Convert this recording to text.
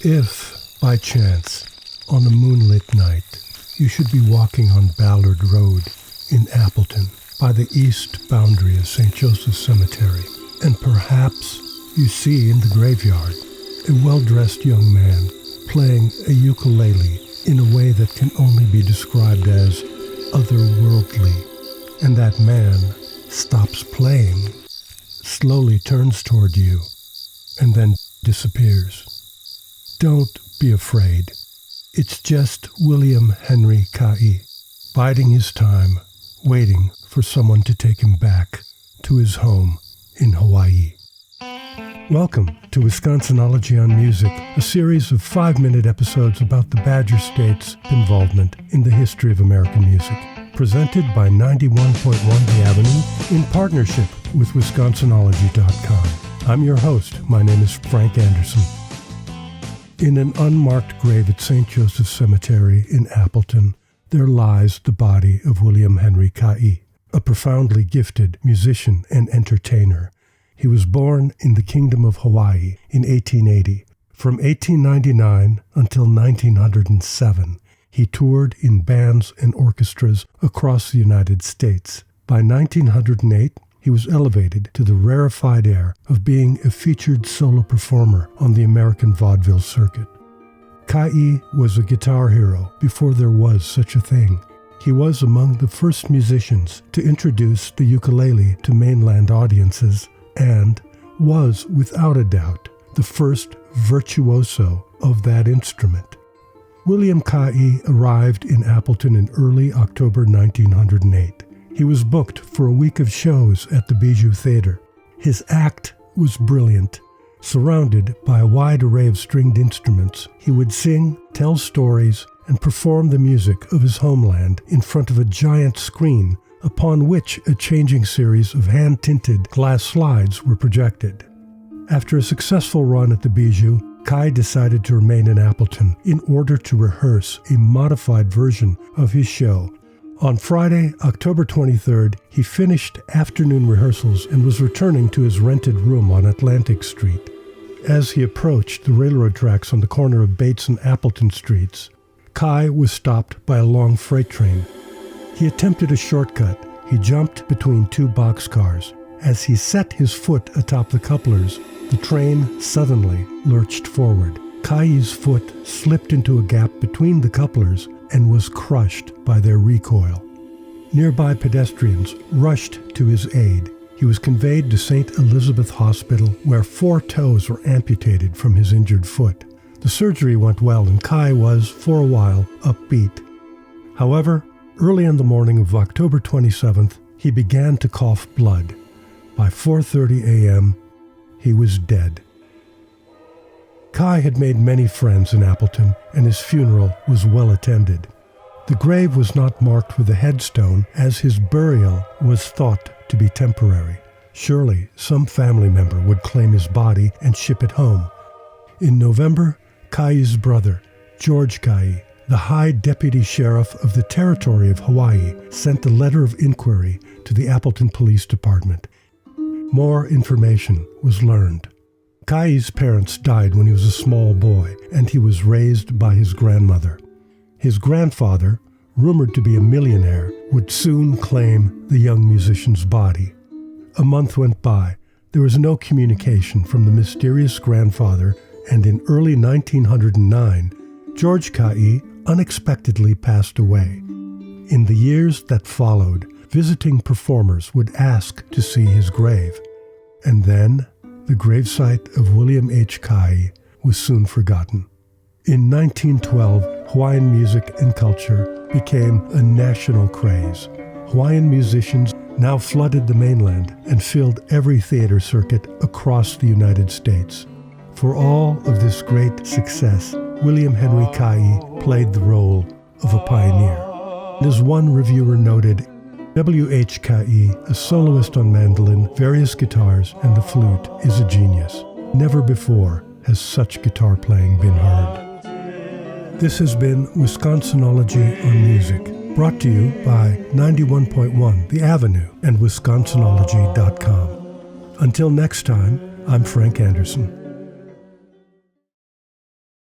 If, by chance, on a moonlit night, you should be walking on Ballard Road in Appleton by the east boundary of St. Joseph's Cemetery, and perhaps you see in the graveyard a well-dressed young man playing a ukulele in a way that can only be described as otherworldly, and that man stops playing, slowly turns toward you, and then disappears. Don't be afraid. It's just William Henry Heid, biding his time, waiting for someone to take him back to his home in Hawaii. Welcome to Wisconsinology on Music, a series of 5-minute episodes about the Badger State's involvement in the history of American music. Presented by 91.1 The Avenue in partnership with Wisconsinology.com. I'm your host. My name is Frank Anderson. In an unmarked grave at St. Joseph's Cemetery in Appleton, there lies the body of William Henry Heid, a profoundly gifted musician and entertainer. He was born in the Kingdom of Hawaii in 1880. From 1899 until 1907, he toured in bands and orchestras across the United States. By 1908, he was elevated to the rarefied air of being a featured solo performer on the American vaudeville circuit. Heid was a guitar hero before there was such a thing. He was among the first musicians to introduce the ukulele to mainland audiences and was, without a doubt, the first virtuoso of that instrument. William Heid arrived in Appleton in early October 1908. He was booked for a week of shows at the Bijou Theater. His act was brilliant. Surrounded by a wide array of stringed instruments, he would sing, tell stories, and perform the music of his homeland in front of a giant screen upon which a changing series of hand-tinted glass slides were projected. After a successful run at the Bijou, Heid decided to remain in Appleton in order to rehearse a modified version of his show. On Friday, October 23rd, he finished afternoon rehearsals and was returning to his rented room on Atlantic Street. As he approached the railroad tracks on the corner of Bates and Appleton Streets, Heid was stopped by a long freight train. He attempted a shortcut. He jumped between two boxcars. As he set his foot atop the couplers, the train suddenly lurched forward. Heid's foot slipped into a gap between the couplers and was crushed by their recoil. Nearby pedestrians rushed to his aid. He was conveyed to St. Elizabeth Hospital, where 4 toes were amputated from his injured foot. The surgery went well, and Heid was, for a while, upbeat. However, early in the morning of October 27th, he began to cough blood. By 4:30 a.m., he was dead. Heid had made many friends in Appleton, and his funeral was well attended. The grave was not marked with a headstone, as his burial was thought to be temporary. Surely some family member would claim his body and ship it home. In November, Heid's brother, George Heid, the High Deputy Sheriff of the Territory of Hawaii, sent a letter of inquiry to the Appleton Police Department. More information was learned. Heid's parents died when he was a small boy, and he was raised by his grandmother. His grandfather, rumored to be a millionaire, would soon claim the young musician's body. A month went by. There was no communication from the mysterious grandfather, and in early 1909, George Heid unexpectedly passed away. In the years that followed, visiting performers would ask to see his grave. And then, the gravesite of William H. Heid was soon forgotten. In 1912, Hawaiian music and culture became a national craze. Hawaiian musicians now flooded the mainland and filled every theater circuit across the United States. For all of this great success, William Henry Heid played the role of a pioneer. As one reviewer noted, W.H. Heid, a soloist on mandolin, various guitars, and the flute, is a genius. Never before has such guitar playing been heard. This has been Wisconsinology on Music, brought to you by 91.1 The Avenue and Wisconsinology.com. Until next time, I'm Frank Anderson.